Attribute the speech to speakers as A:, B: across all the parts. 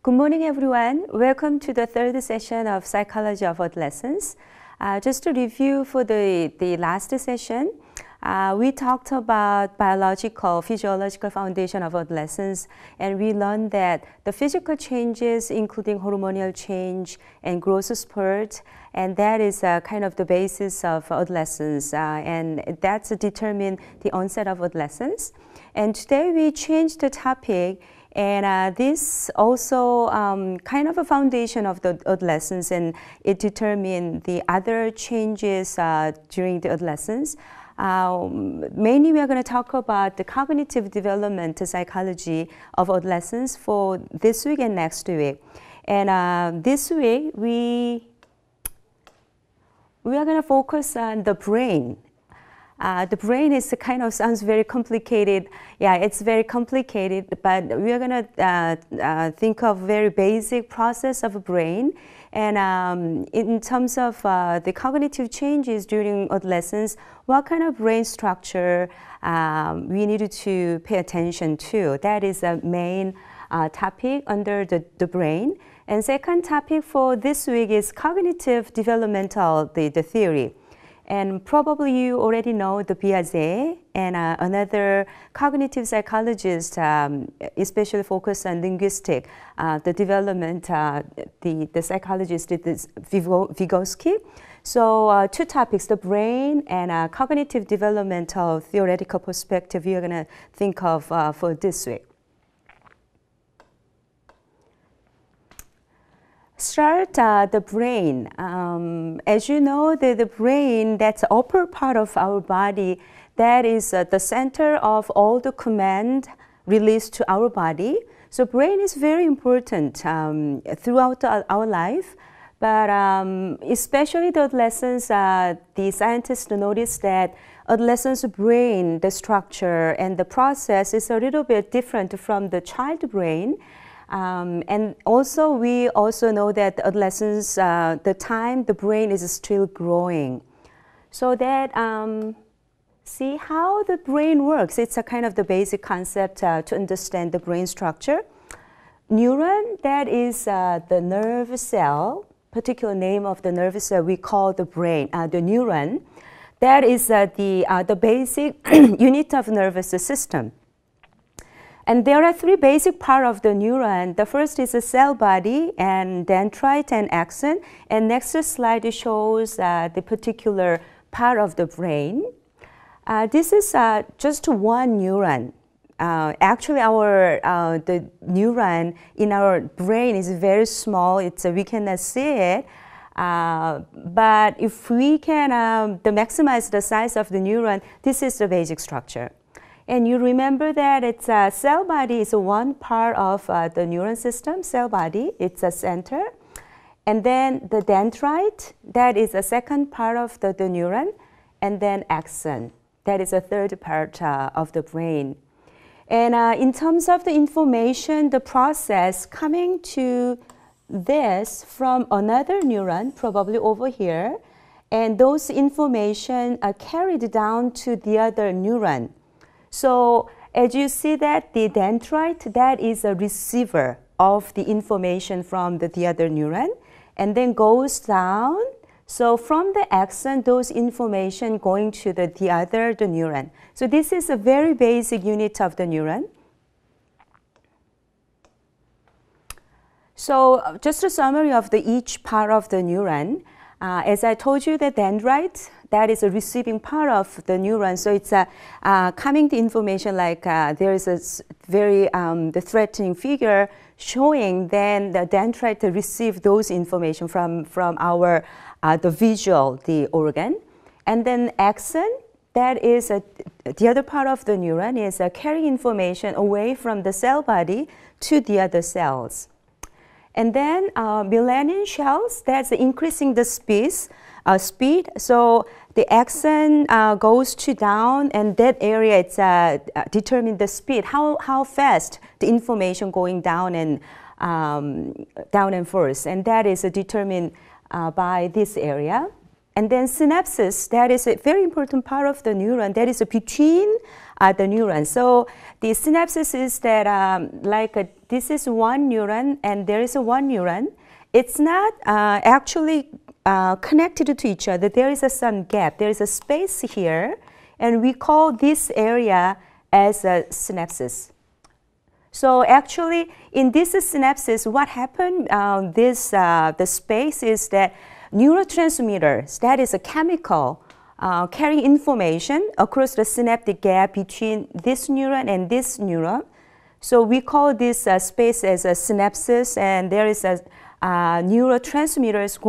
A: Good morning, everyone. Welcome to the third session of Psychology of Adolescence. Just to review for the last session, we talked about biological, physiological foundation of adolescence, and we learned that the physical changes, including hormonal change and growth spurt, and that is kind of the basis of adolescence, and that's determine the onset of adolescence. And today we changed the topic, and this also kind of a foundation of the adolescence, and it determined the other changes during the adolescence. Mainly we are going to talk about the cognitive development psychology of adolescence for this week and next week. And this week we are going to focus on the brain. The brain is kind of sounds very complicated. Yeah, it's very complicated, but we are going to think of very basic process of a brain. And in terms of the cognitive changes during adolescence, what kind of brain structure we needed to pay attention to. That is a main topic under the brain. And second topic for this week is cognitive developmental, the theory. And probably you already know the Piaget, and another cognitive psychologist, especially focused on linguistic, the development, the psychologist is Vygotsky. So two topics, the brain and cognitive developmental theoretical perspective we are going to think of for this week. Start the brain. As you know, the brain, that's the upper part of our body, that is the center of all the command released to our body. So brain is very important throughout our life, but especially the adolescents, the scientists noticed that adolescents' brain, the structure and the process is a little bit different from the child brain. And also, we also know that adolescence, the time the brain is still growing. So that, see how the brain works. It's a kind of the basic concept to understand the brain structure. Neuron, that is the nerve cell, particular name of the nerve cell we call the brain, the neuron. That is the basic unit of nervous system. And there are three basic parts of the neuron. The first is the cell body and dendrite and axon. And next slide shows the particular part of the brain. This is just one neuron. Actually, the neuron in our brain is very small. We cannot see it. But if we can maximize the size of the neuron, this is the basic structure. And you remember that it's cell body is one part of the neuron system, cell body, it's a center. And then the dendrite, that is a second part of the neuron. And then axon, that is a third part of the brain. And in terms of the information, the process coming to this from another neuron, probably over here, and those information are carried down to the other neuron. So as you see that the dendrite, that is a receiver of the information from the other neuron, and then goes down. So from the axon, those information going to the neuron. So this is a very basic unit of the neuron. So just a summary of each part of the neuron. As I told you, the dendrite, that is a receiving part of the neuron. So it's coming the information like there is a very the threatening figure showing, then the dendrite to receive those information from our the visual, the organ. And then axon, that is the other part of the neuron is carrying information away from the cell body to the other cells. And then Melanin shells, that's increasing the speed. So the axon goes to down, and that area it's determine the speed, how fast the information going down and forth, and that is determined by this area. And then synapses, that is a very important part of the neuron. That is between the neurons. So the synapses is that this is one neuron and there is one neuron. It's not actually connected to each other. There is some gap. There is a space here, and we call this area as a synapses. So actually, in this synapses, what happened? The space is that neurotransmitters, that is a chemical, carrying information across the synaptic gap between this neuron and this neuron. So we call this space as a synapses, and there is a neurotransmitters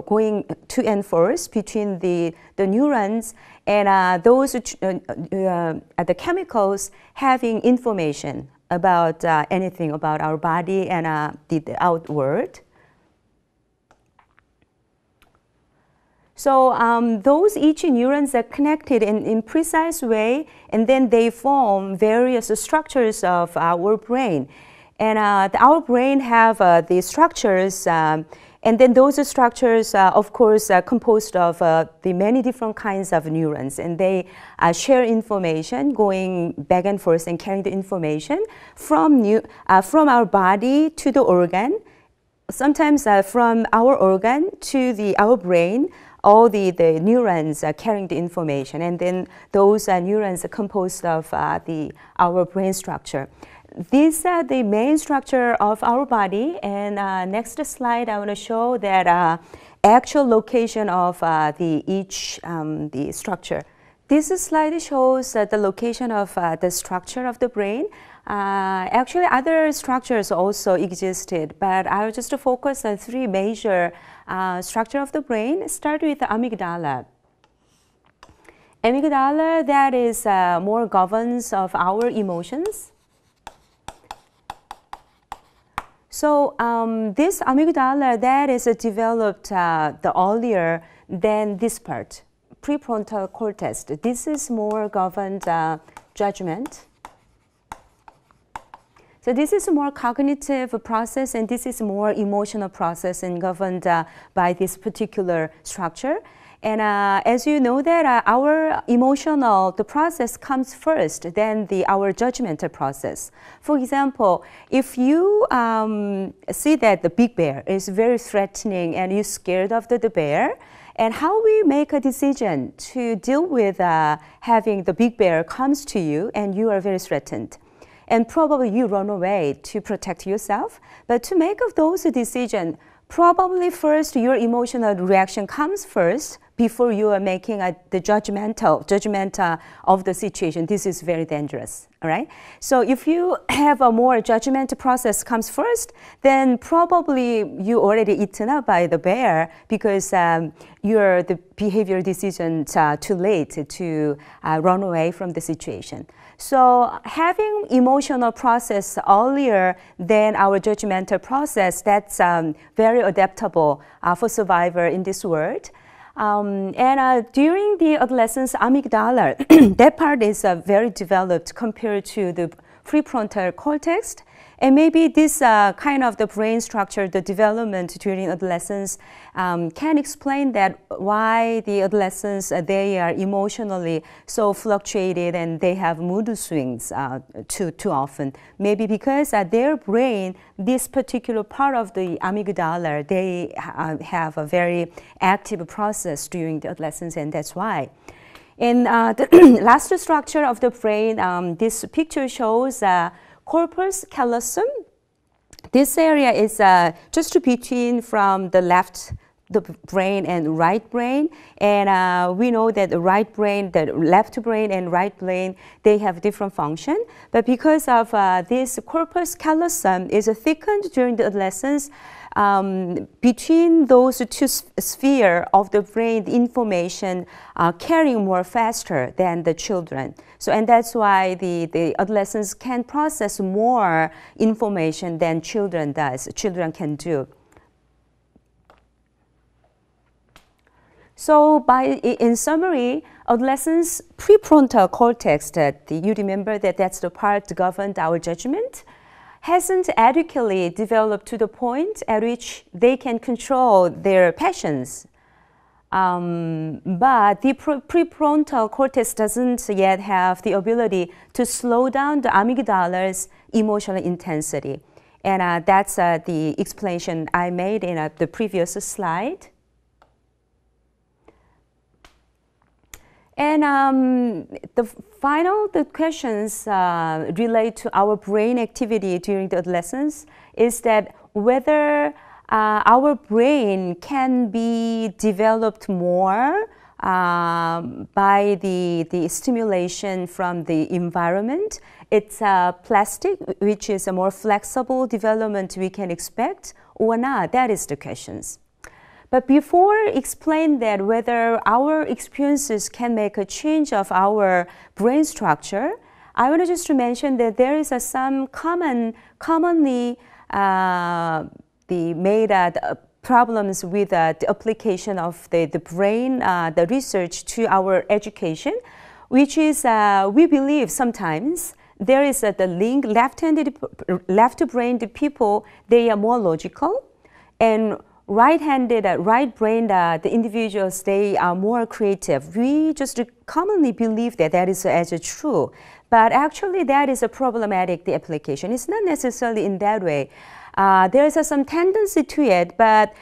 A: going to and forth between the neurons, and those the chemicals having information about anything about our body and the outward. So those each neurons are connected in precise way, and then they form various structures of our brain. And our brain have the structures, and then those structures, of course, are composed of the many different kinds of neurons, and they share information, going back and forth and carrying the information from our body to the organ, sometimes from our organ to our brain. All the neurons are carrying the information, and then those neurons are composed of our brain structure. These are the main structure of our body, and next slide I want to show that actual location of the structure. This slide shows the location of the structure of the brain. Actually, other structures also existed, but I will just focus on three major structure of the brain. Start with the amygdala. Amygdala, that is more governs of our emotions. So this amygdala, that is developed the earlier than this part, prefrontal cortex. This is more governed judgment. So this is a more cognitive process, and this is more emotional process and governed by this particular structure. And as you know that our the process comes first, then our judgmental process. For example, if you see that the big bear is very threatening and you're scared of the bear, and how we make a decision to deal with having the big bear comes to you and you are very threatened. And probably you run away to protect yourself. But to make of those decisions, probably first your emotional reaction comes first before you are making the judgment of the situation. This is very dangerous, all right? So if you have a more judgment process comes first, then probably you already eaten up by the bear because the behavior decision too late to run away from the situation. So having emotional process earlier than our judgmental process, that's very adaptable for survivor in this world. And during the adolescence, amygdala, that part is very developed compared to the prefrontal cortex. And maybe this kind of the brain structure, the development during adolescence can explain that why the adolescents, they are emotionally so fluctuated and they have mood swings too often. Maybe because their brain, this particular part of the amygdala, they have a very active process during the adolescence, and that's why. And the last structure of the brain, this picture shows corpus callosum. This area is just between from the left brain and right brain, and we know that the left brain and right brain, they have different function. But because of this corpus callosum is thickened during the adolescence, between those two spheres of the brain, the information carrying more faster than the children. So, and that's why the adolescents can process more information than children can do. So in summary, adolescence prefrontal cortex, that you remember that that's the part that governed our judgment, hasn't adequately developed to the point at which they can control their passions. But the prefrontal cortex doesn't yet have the ability to slow down the amygdala's emotional intensity. And that's the explanation I made in the previous slide. And the questions relate to our brain activity during the adolescence is that whether our brain can be developed more by the stimulation from the environment. It's plastic, which is a more flexible development we can expect or not. That is the questions. But before explain that whether our experiences can make a change of our brain structure, I want to just mention that there is some commonly made problems with the application of the brain, the research to our education, which is we believe sometimes there is the link left-brained people, they are more logical, and right-handed, right-brained the individuals, they are more creative. We just commonly believe that that is as true, but actually that is a problematic, the application. It's not necessarily in that way. There is some tendency to it, but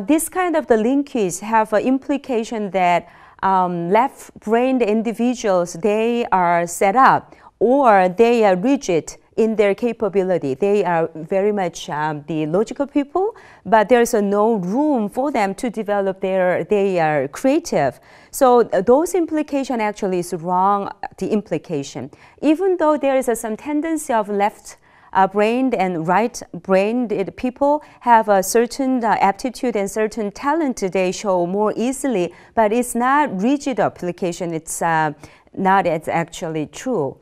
A: this kind of the linkage have an implication that left-brained individuals, they are set up or they are rigid in their capability. They are very much the logical people, but there's no room for them to develop they are creative. So those implication actually is wrong, the implication. Even though there is some tendency of left-brained and right-brained people have a certain aptitude and certain talent they show more easily, but it's not rigid application. It's not as actually true.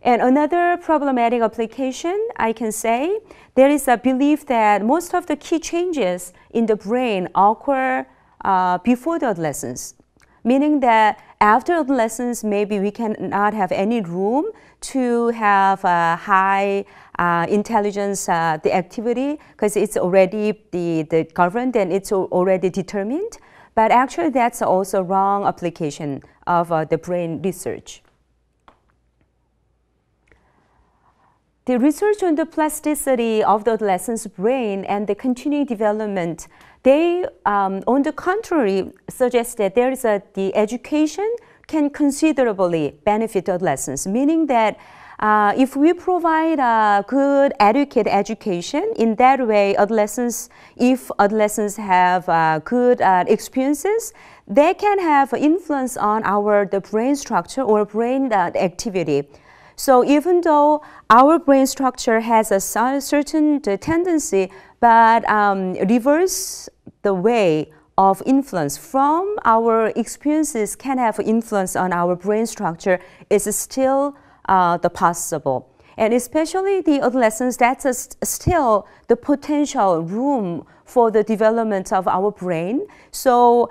A: And another problematic application, I can say, there is a belief that most of the key changes in the brain occur before the adolescence, meaning that after adolescence, maybe we cannot have any room to have high intelligence the activity because it's already the governed and it's already determined. But actually, that's also wrong application of the brain research. The research on the plasticity of the adolescent's brain and the continuing development, they, on the contrary, suggest that there is the education can considerably benefit adolescents, meaning that if we provide a good, adequate education, in that way, if adolescents have good experiences, they can have influence on the brain structure or brain activity. So even though our brain structure has a certain tendency, but reverse the way of influence from our experiences can have influence on our brain structure is still the possible. And especially the adolescents, that's still the potential room for the development of our brain. So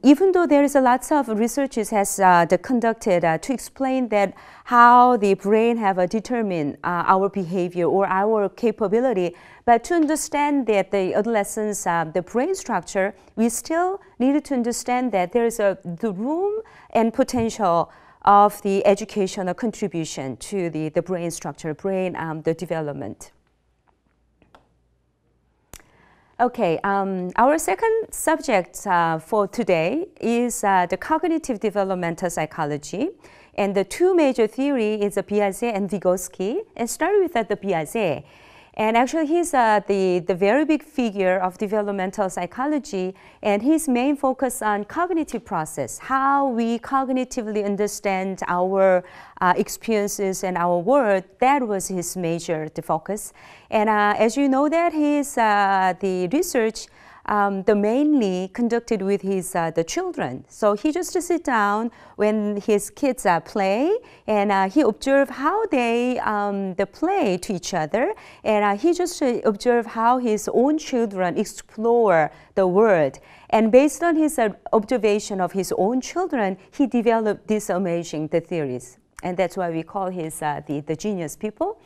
A: even though there is a lots of researches has conducted to explain that how the brain have determined our behavior or our capability, but to understand that the adolescents, the brain structure, we still needed to understand that there is the room and potential of the educational contribution to the brain structure, the development. Okay, our second subject for today is the cognitive developmental psychology. And the two major theories is Piaget and Vygotsky. And start with the Piaget. And actually, he's the very big figure of developmental psychology, and his main focus on cognitive process, how we cognitively understand our experiences and our world. That was his major focus. And as you know that his the research mainly conducted with his the children. So he just sit down when his kids play, and he observed how they play to each other, and he just observed how his own children explore the world. And based on his observation of his own children, he developed these amazing theories, and that's why we call his the genius people.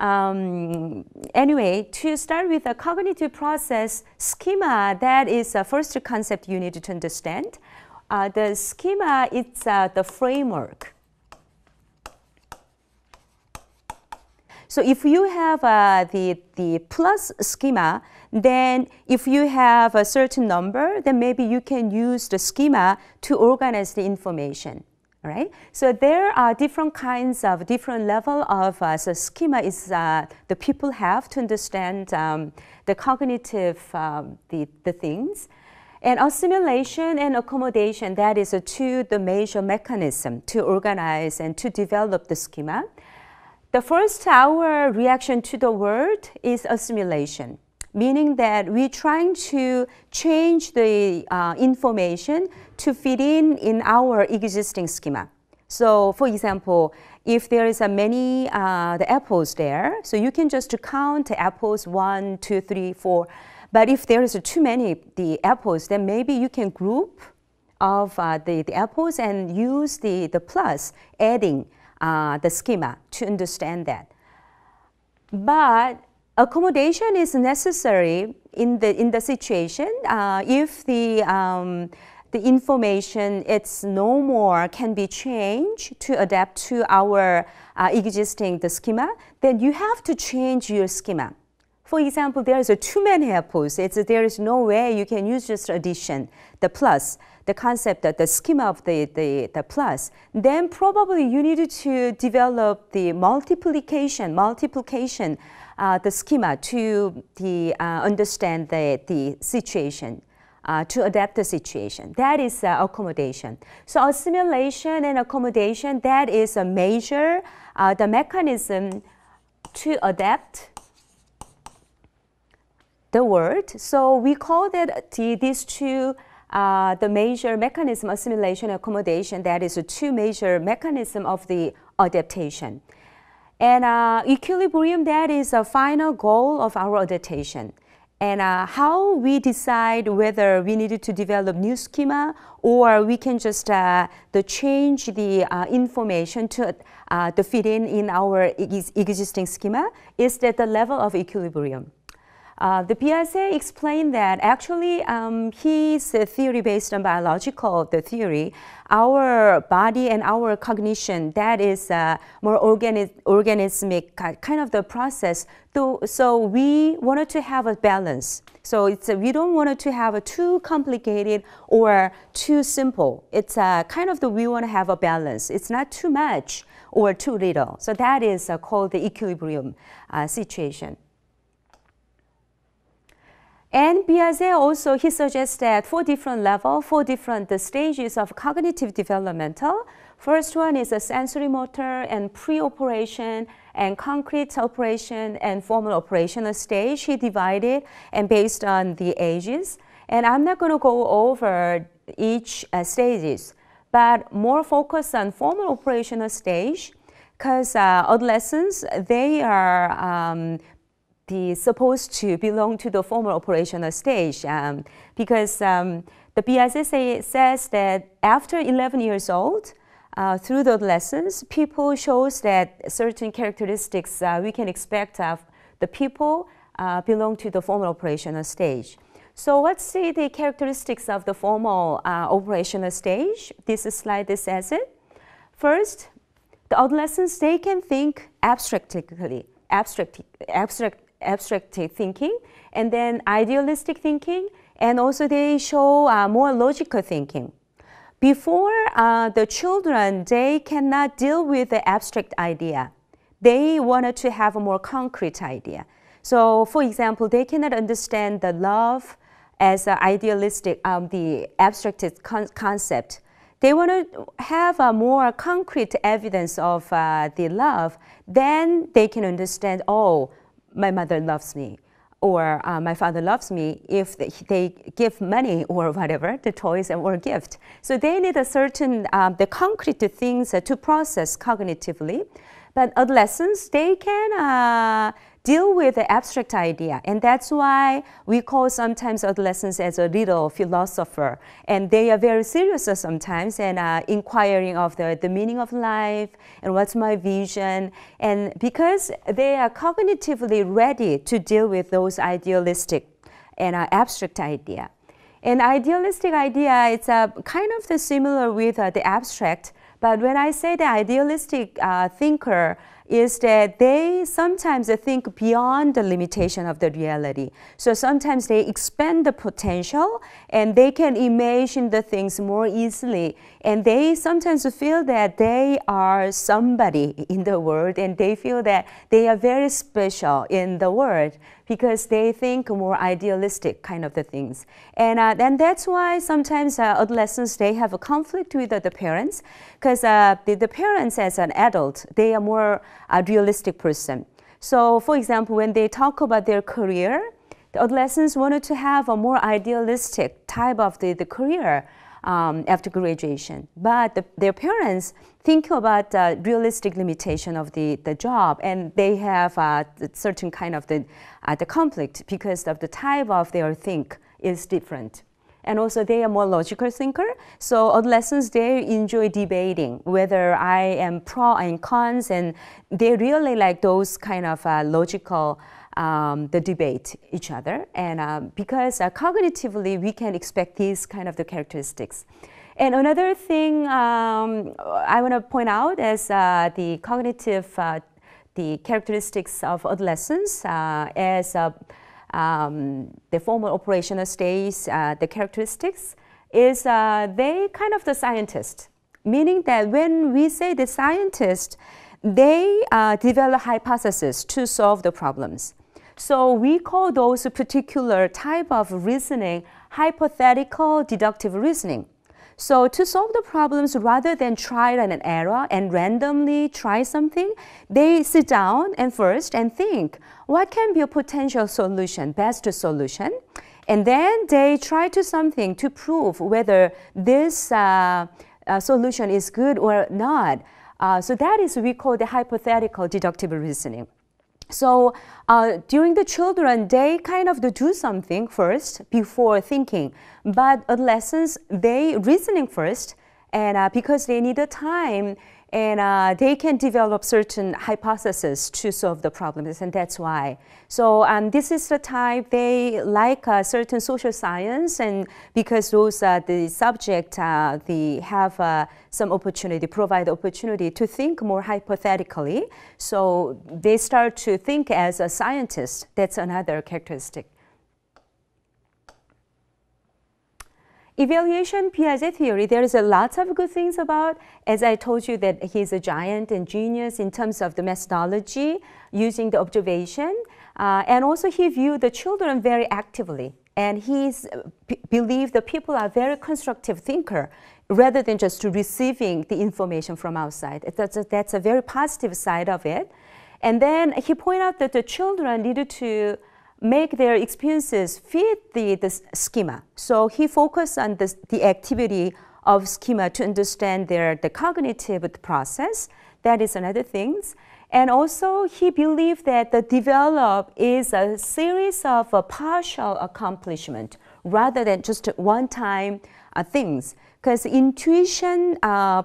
A: Anyway, to start with the cognitive process schema, that is the first concept you need to understand. The schema is the framework. So if you have the plus schema, then if you have a certain number, then maybe you can use the schema to organize the information. All right? So there are different kinds of different level of so schema is the people have to understand the cognitive the things. And assimilation and accommodation, that is the major mechanism to organize and to develop the schema. The first, our reaction to the word is assimilation, meaning that we're trying to change the information to fit in our existing schema. So, for example, if there is many the apples there, so you can just count the apples 1, 2, 3, 4. But if there is too many the apples, then maybe you can group of the apples and use the plus, adding the schema to understand that. But accommodation is necessary in the situation if the information it's no more can be changed to adapt to our existing the schema, then you have to change your schema. For example, there is too many apples. There is no way you can use just addition, the plus, the concept that the schema of the plus. Then probably you need to develop the multiplication, the schema to understand the situation, to adapt the situation. That is accommodation. So assimilation and accommodation, that is a major, the mechanism to adapt the word. So we call that these two, the major mechanism, assimilation and accommodation, that is the two major mechanism of the adaptation. And equilibrium, that is a final goal of our adaptation. And how we decide whether we needed to develop new schema or we can just change the information to fit in our existing schema is that the level of equilibrium. The Piaget explained that actually his theory based on biological theory, our body and our cognition, that is more organismic kind of the process. So we wanted to have a balance. So we don't want it to have a too complicated or too simple. It's kind of we want to have a balance. It's not too much or too little. So that is called the equilibrium situation. And Piaget also, he suggests that 4 different levels, 4 different stages of cognitive developmental. First one is a sensory motor and pre-operation and concrete operation and formal operational stage. He divided and based on the ages. And I'm not going to go over each stages, but more focus on formal operational stage because adolescents, they are supposed to belong to the formal operational stage because the Piaget says that after 11 years old, through the adolescence, people shows that certain characteristics we can expect of the people belong to the formal operational stage. So let's see the characteristics of the formal operational stage. This slide says it. First, the adolescents, they can think abstractly, abstract thinking, and then idealistic thinking, and also they show more logical thinking. Before the children, they cannot deal with the abstract idea. They wanted to have a more concrete idea. So, for example, they cannot understand the love as an idealistic, the abstract concept. They want to have a more concrete evidence of the love. Then they can understand, oh, my mother loves me, or my father loves me if they give money or whatever, the toys or gift. So they need a certain, the concrete things to process cognitively. But adolescents, they can deal with the abstract idea. And that's why we call sometimes adolescents as a little philosopher. And they are very serious sometimes and inquiring of the meaning of life and what's my vision. And because they are cognitively ready to deal with those idealistic and abstract idea. And idealistic idea, it's kind of similar with the abstract. But when I say the idealistic thinker, is that they sometimes think beyond the limitation of the reality. So sometimes they expand the potential and they can imagine the things more easily. And they sometimes feel that they are somebody in the world and they feel that they are very special in the world because they think more idealistic kind of the things. And that's why sometimes adolescents, they have a conflict with the parents because the parents as an adult, they are more a realistic person. So for example, when they talk about their career, the adolescents wanted to have a more idealistic type of the career after graduation. But their parents think about the realistic limitation of the job, and they have a certain kind of the conflict because of the type of their think is different. And also they are more logical thinker. So adolescents, they enjoy debating whether I am pro and cons, and they really like those kind of logical the debate each other. And because cognitively we can expect these kind of the characteristics. And another thing I want to point out is the cognitive, the characteristics of adolescents as the formal operational stage, the characteristics is they kind of the scientist, meaning that when we say the scientist, they develop hypotheses to solve the problems. So we call those particular type of reasoning hypothetical deductive reasoning. So to solve the problems, rather than trial and error and randomly try something, they sit down and first and think, what can be a potential solution, best solution? And then they try to something to prove whether this solution is good or not. So that is what we call the hypothetical deductive reasoning. So during the children, they kind of do something first before thinking. But adolescents, they reasoning first, and because they need the time, and they can develop certain hypotheses to solve the problems, and that's why. So this is the type they like certain social science, and because those the subject they have some opportunity, provide opportunity to think more hypothetically. So they start to think as a scientist. That's another characteristic. Evaluation Piaget theory, there is a lot of good things about. As I told you that he's a giant and genius in terms of the methodology, using the observation. And also he viewed the children very actively. And he believed that people are very constructive thinker rather than just receiving the information from outside. That's a very positive side of it. And then he pointed out that the children needed to make their experiences fit the schema. So he focused on the activity of schema to understand the cognitive process. That is another thing. And also he believed that the develop is a series of partial accomplishment rather than just one-time things. Because intuition,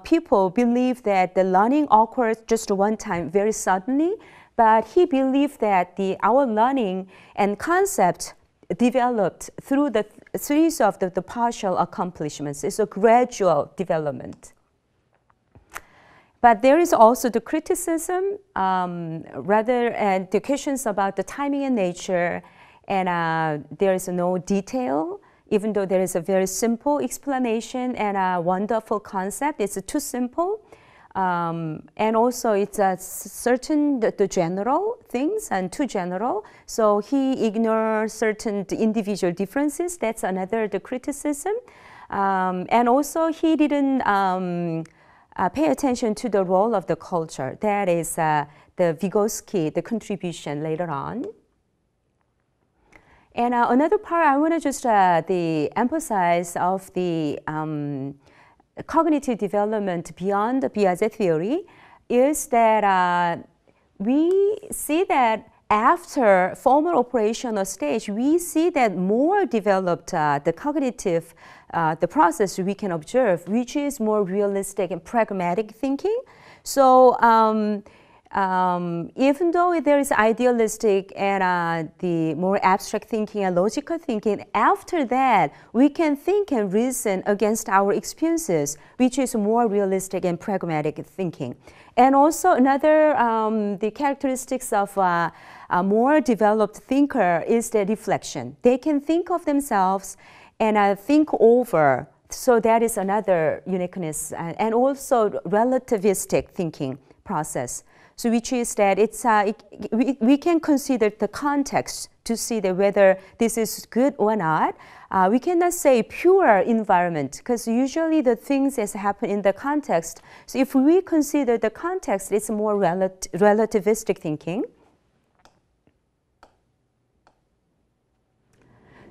A: people believe that the learning occurs just one time very suddenly. But he believed that our learning and concept developed through the series of the partial accomplishments. It's a gradual development. But there is also the criticism, and the questions about the timing and nature, and there is no detail, even though there is a very simple explanation and a wonderful concept. It's too simple. And also it's certain the general things and too general. So he ignores certain individual differences. That's another the criticism. And also he didn't pay attention to the role of the culture. That is the Vygotsky, the contribution later on. And another part I want to just emphasize of the cognitive development beyond the Piaget theory is that we see that after formal operational stage, we see that more developed the cognitive, the process we can observe, which is more realistic and pragmatic thinking. So even though there is idealistic and the more abstract thinking and logical thinking, after that, we can think and reason against our experiences, which is more realistic and pragmatic thinking. And also another, the characteristics of a more developed thinker is the reflection. They can think of themselves and think over. So that is another uniqueness, and also relativistic thinking process. So which is that we can consider the context to see that whether this is good or not. We cannot say pure environment, because usually the things that happen in the context. So if we consider the context, it's more relativistic thinking.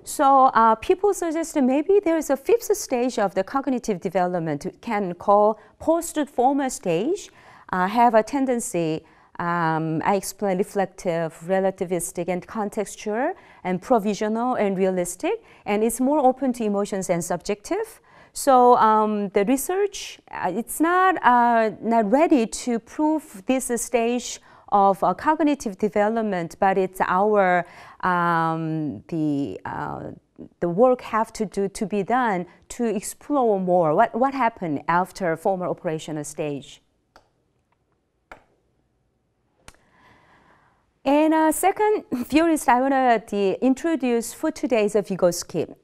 A: So people suggest that maybe there is a fifth stage of the cognitive development we can call post-formal stage. Have a tendency, I explain, reflective, relativistic, and contextual, and provisional and realistic, and it's more open to emotions and subjective. So the research, it's not ready to prove this stage of cognitive development, but it's our the work have to be done to explore more what happened after formal operational stage. And second theorist I want to introduce for today is Vygotsky.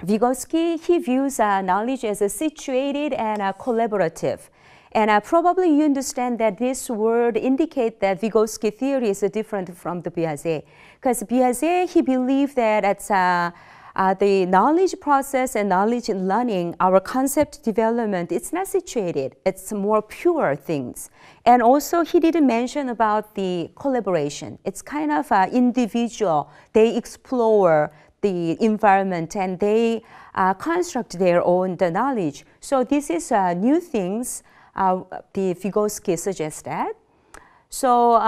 A: Vygotsky, he views knowledge as a situated and collaborative. And probably you understand that this word indicates that Vygotsky theory is different from the Piaget. Because Piaget, he believed that it's the knowledge process and knowledge learning, our concept development, it's not situated. It's more pure things. And also, he didn't mention about the collaboration. It's kind of individual. They explore the environment and they construct their own knowledge. So this is new things the Vygotsky suggests that. So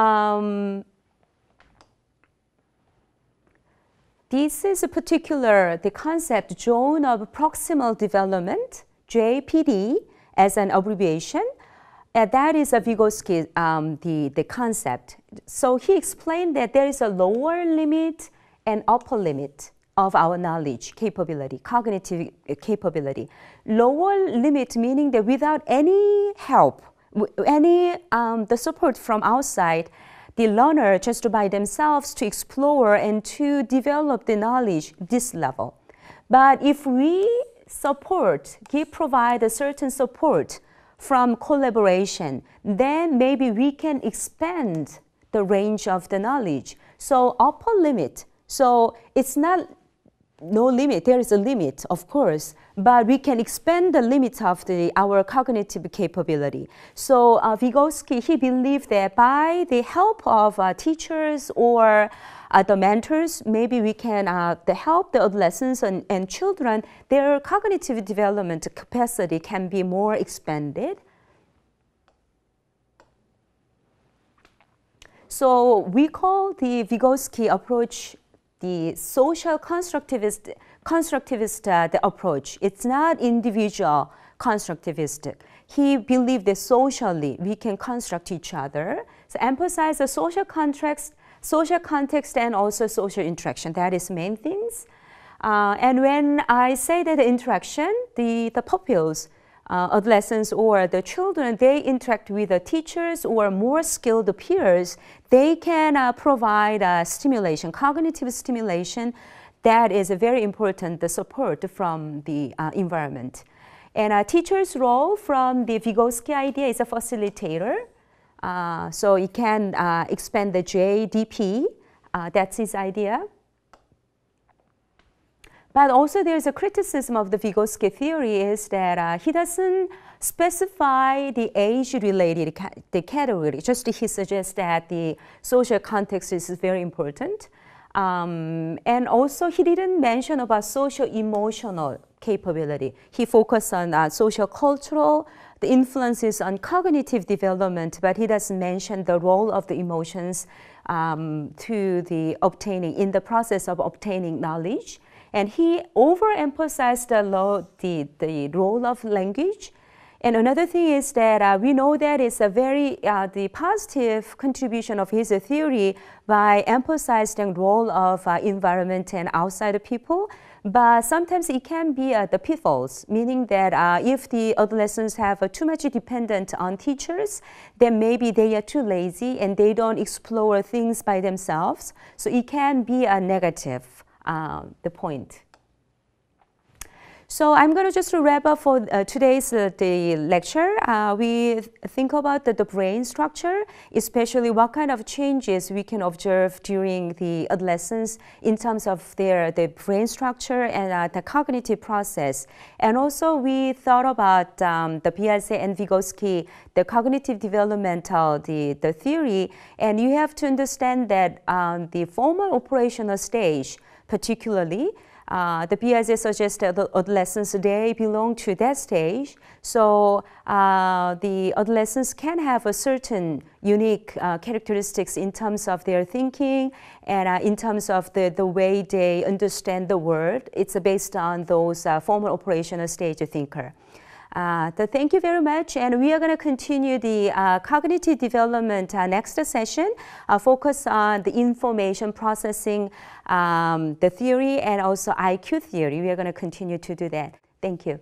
A: this is a particular, the concept zone of proximal development, JPD, as an abbreviation. That is a Vygotsky, the concept. So he explained that there is a lower limit and upper limit of our knowledge capability, cognitive capability. Lower limit meaning that without any help, any the support from outside, the learner just by themselves to explore and to develop the knowledge this level. But if we provide a certain support from collaboration, then maybe we can expand the range of the knowledge. So upper limit, so it's not no limit, there is a limit, of course, but we can expand the limits of our cognitive capability. So Vygotsky, he believed that by the help of teachers or the mentors, maybe we can help the adolescents and children, their cognitive development capacity can be more expanded. So we call the Vygotsky approach the social constructivist the approach. It's not individual constructivist. He believed that socially we can construct each other. So emphasize the social context, and also social interaction. That is main things. And when I say that the interaction, the pupils, adolescents or the children, they interact with the teachers or more skilled peers, they can provide stimulation, cognitive stimulation. That is a very important, the support from the environment. And a teacher's role from the Vygotsky idea is a facilitator. So it can expand the JDP. That's his idea. But also there's a criticism of the Vygotsky theory is that he doesn't specify the age-related category. Just he suggests that the social context is very important. And also he didn't mention about social-emotional capability. He focused on social-cultural the influences on cognitive development, but he doesn't mention the role of the emotions to the obtaining, in the process of obtaining knowledge. And he overemphasized the role of language. And another thing is that we know that it's a very the positive contribution of his theory by emphasizing the role of environment and outside people. But sometimes it can be the pitfalls, meaning that if the adolescents have too much dependent on teachers, then maybe they are too lazy and they don't explore things by themselves. So it can be a negative, the point. So I'm going to just wrap up for today's the lecture. We think about the brain structure, especially what kind of changes we can observe during the adolescence in terms of the brain structure and the cognitive process. And also we thought about the Piaget and Vygotsky, the cognitive developmental, the theory, and you have to understand that the formal operational stage, particularly, the Piaget suggests that adolescents, they belong to that stage. So the adolescents can have a certain unique characteristics in terms of their thinking and in terms of the way they understand the world. It's based on those formal operational stage thinker. So thank you very much, and we are going to continue the cognitive development next session, focus on the information processing, the theory, and also IQ theory. We are going to continue to do that. Thank you.